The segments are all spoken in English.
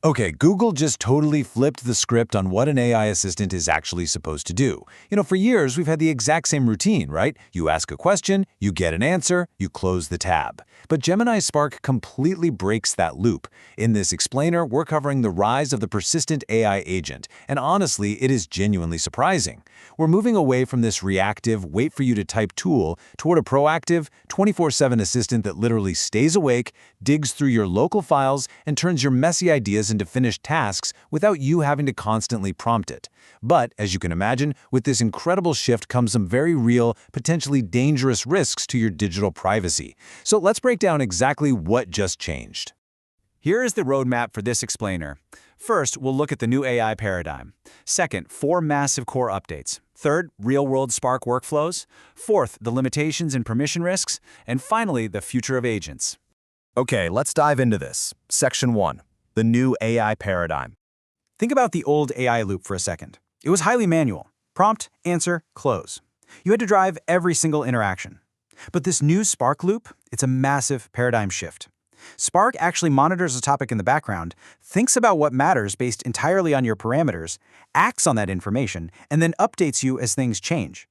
Okay, Google just totally flipped the script on what an AI assistant is actually supposed to do. For years, we've had the exact same routine, right? You ask a question, you get an answer, you close the tab. But Gemini Spark completely breaks that loop. In this explainer, we're covering the rise of the persistent AI agent, and honestly, it is genuinely surprising. We're moving away from this reactive, wait-for-you-to-type tool toward a proactive, 24/7 assistant that literally stays awake, digs through your local files, and turns your messy ideas into finished tasks without you having to constantly prompt it. But, as you can imagine, with this incredible shift comes some very real, potentially dangerous risks to your digital privacy. So let's break down exactly what just changed. Here is the roadmap for this explainer. First, we'll look at the new AI paradigm. Second, 4 massive core updates. Third, real-world Spark workflows. Fourth, the limitations and permission risks. And finally, the future of agents. Okay, let's dive into this. Section 1. The new AI paradigm. Think about the old AI loop for a second. It was highly manual. Prompt, answer, close. You had to drive every single interaction. But this new Spark loop, it's a massive paradigm shift. Spark actually monitors a topic in the background, thinks about what matters based entirely on your parameters, acts on that information, and then updates you as things change.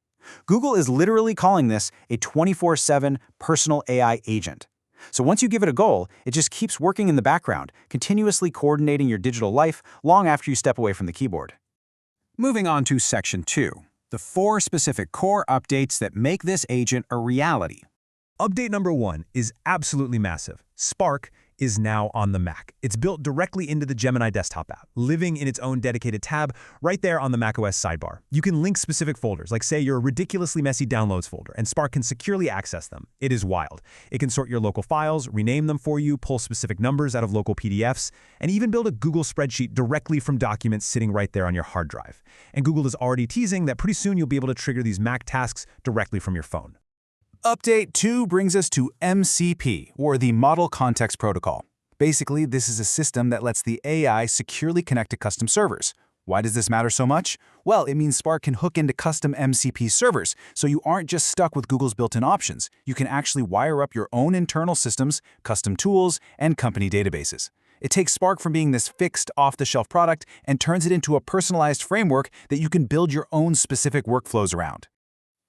Google is literally calling this a 24/7 personal AI agent. So once you give it a goal, it just keeps working in the background, continuously coordinating your digital life long after you step away from the keyboard. Moving on to Section 2, the 4 specific core updates that make this agent a reality. Update number 1 is absolutely massive. Spark is now on the Mac. It's built directly into the Gemini desktop app, living in its own dedicated tab right there on the macOS sidebar. You can link specific folders, like say your ridiculously messy downloads folder, and Spark can securely access them. It is wild. It can sort your local files, rename them for you, pull specific numbers out of local PDFs, and even build a Google spreadsheet directly from documents sitting right there on your hard drive. And Google is already teasing that pretty soon you'll be able to trigger these Mac tasks directly from your phone. Update 2 brings us to MCP, or the Model Context Protocol. Basically, this is a system that lets the AI securely connect to custom servers. Why does this matter so much? Well, it means Spark can hook into custom MCP servers, so you aren't just stuck with Google's built-in options. You can actually wire up your own internal systems, custom tools, and company databases. It takes Spark from being this fixed, off-the-shelf product and turns it into a personalized framework that you can build your own specific workflows around.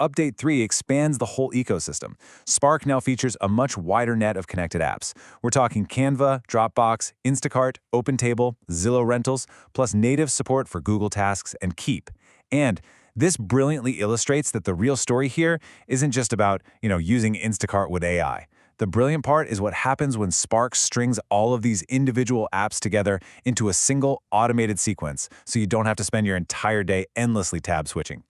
Update 3 expands the whole ecosystem. Spark now features a much wider net of connected apps. We're talking Canva, Dropbox, Instacart, OpenTable, Zillow Rentals, plus native support for Google Tasks and Keep. And this brilliantly illustrates that the real story here isn't just about, using Instacart with AI. The brilliant part is what happens when Spark strings all of these individual apps together into a single automated sequence, so you don't have to spend your entire day endlessly tab switching.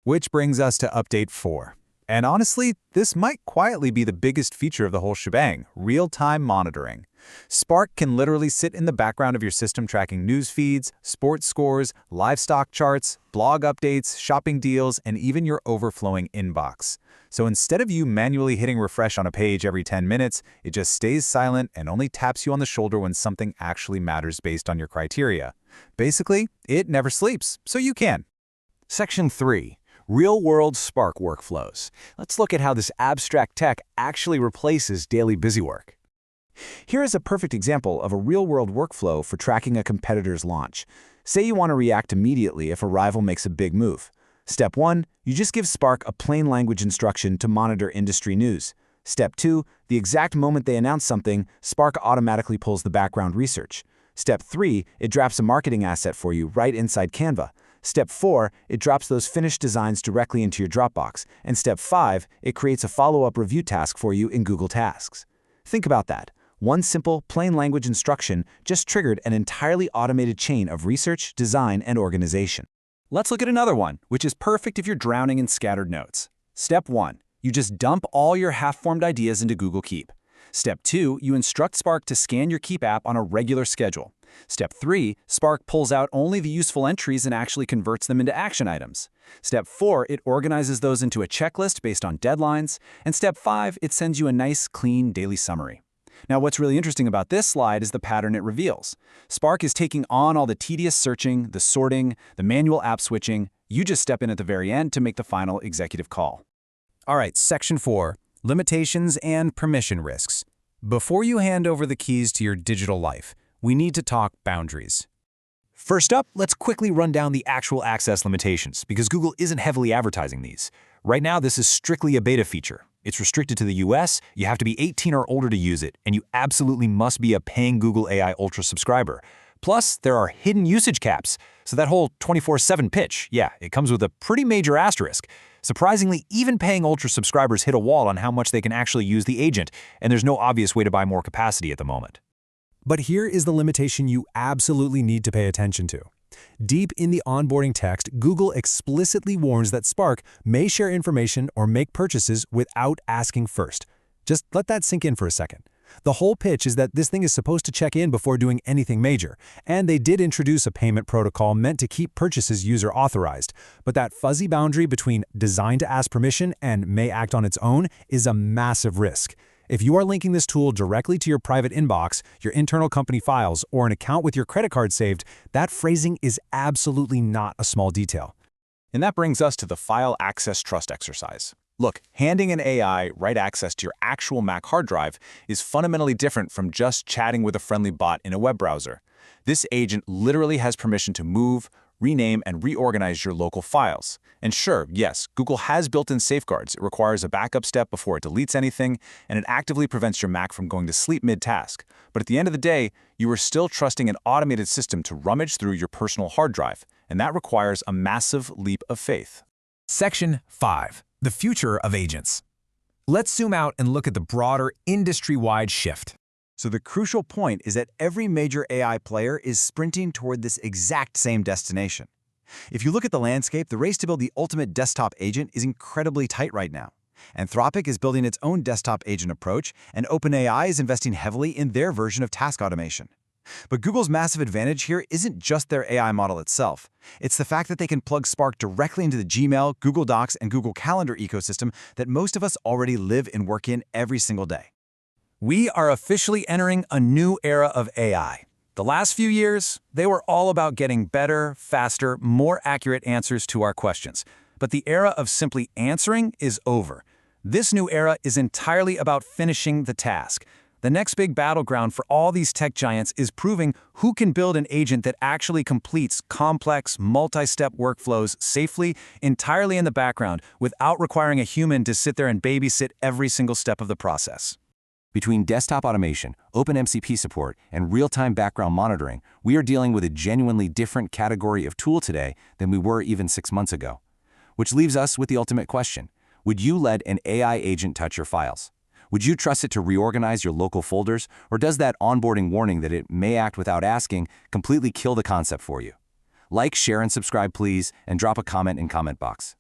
Which brings us to Update 4. And honestly, this might quietly be the biggest feature of the whole shebang, real-time monitoring. Spark can literally sit in the background of your system tracking news feeds, sports scores, livestock charts, blog updates, shopping deals, and even your overflowing inbox. So instead of you manually hitting refresh on a page every 10 minutes, it just stays silent and only taps you on the shoulder when something actually matters based on your criteria. Basically, it never sleeps, so you can. Section 3. Real-world Spark workflows. Let's look at how this abstract tech actually replaces daily busywork. Here is a perfect example of a real-world workflow for tracking a competitor's launch. Say you want to react immediately if a rival makes a big move. Step 1, you just give Spark a plain language instruction to monitor industry news. Step 2, the exact moment they announce something, Spark automatically pulls the background research. Step 3, it drafts a marketing asset for you right inside Canva. Step 4, it drops those finished designs directly into your Dropbox. And Step 5, it creates a follow-up review task for you in Google Tasks. Think about that. One simple, plain language instruction just triggered an entirely automated chain of research, design, and organization. Let's look at another one, which is perfect if you're drowning in scattered notes. Step 1, you just dump all your half-formed ideas into Google Keep. Step 2, you instruct Spark to scan your Keep app on a regular schedule. Step 3, Spark pulls out only the useful entries and actually converts them into action items. Step 4, it organizes those into a checklist based on deadlines. And Step 5, it sends you a nice, clean daily summary. Now, what's really interesting about this slide is the pattern it reveals. Spark is taking on all the tedious searching, the sorting, the manual app switching. You just step in at the very end to make the final executive call. All right, Section 4, limitations and permission risks. Before you hand over the keys to your digital life, we need to talk boundaries. First up, let's quickly run down the actual access limitations, because Google isn't heavily advertising these. Right now, this is strictly a beta feature. It's restricted to the US, you have to be 18 or older to use it, and you absolutely must be a paying Google AI Ultra subscriber. Plus, there are hidden usage caps, so that whole 24/7 pitch, yeah, it comes with a pretty major asterisk. Surprisingly, even paying Ultra subscribers hit a wall on how much they can actually use the agent, and there's no obvious way to buy more capacity at the moment. But here is the limitation you absolutely need to pay attention to. Deep in the onboarding text, Google explicitly warns that Spark may share information or make purchases without asking first. Just let that sink in for a second. The whole pitch is that this thing is supposed to check in before doing anything major, and they did introduce a payment protocol meant to keep purchases user-authorized. But that fuzzy boundary between designed to ask permission and may act on its own is a massive risk. If you are linking this tool directly to your private inbox, your internal company files, or an account with your credit card saved, that phrasing is absolutely not a small detail. And that brings us to the file access trust exercise. Look, handing an AI write access to your actual Mac hard drive is fundamentally different from just chatting with a friendly bot in a web browser. This agent literally has permission to move, rename, and reorganize your local files. And sure, yes, Google has built-in safeguards. It requires a backup step before it deletes anything, and it actively prevents your Mac from going to sleep mid-task. But at the end of the day, you are still trusting an automated system to rummage through your personal hard drive, and that requires a massive leap of faith. Section 5. The future of agents. Let's zoom out and look at the broader industry-wide shift. So the crucial point is that every major AI player is sprinting toward this exact same destination. If you look at the landscape, the race to build the ultimate desktop agent is incredibly tight right now. Anthropic is building its own desktop agent approach, and OpenAI is investing heavily in their version of task automation. But Google's massive advantage here isn't just their AI model itself. It's the fact that they can plug Spark directly into the Gmail, Google Docs, and Google Calendar ecosystem that most of us already live and work in every single day. We are officially entering a new era of AI. The last few years, they were all about getting better, faster, more accurate answers to our questions. But the era of simply answering is over. This new era is entirely about finishing the task. The next big battleground for all these tech giants is proving who can build an agent that actually completes complex, multi-step workflows safely, entirely in the background, without requiring a human to sit there and babysit every single step of the process. Between desktop automation, OpenMCP support, and real-time background monitoring, we are dealing with a genuinely different category of tool today than we were even 6 months ago. Which leaves us with the ultimate question. Would you let an AI agent touch your files? Would you trust it to reorganize your local folders, or does that onboarding warning that it may act without asking completely kill the concept for you? Like, share, and subscribe, please, and drop a comment in comment box.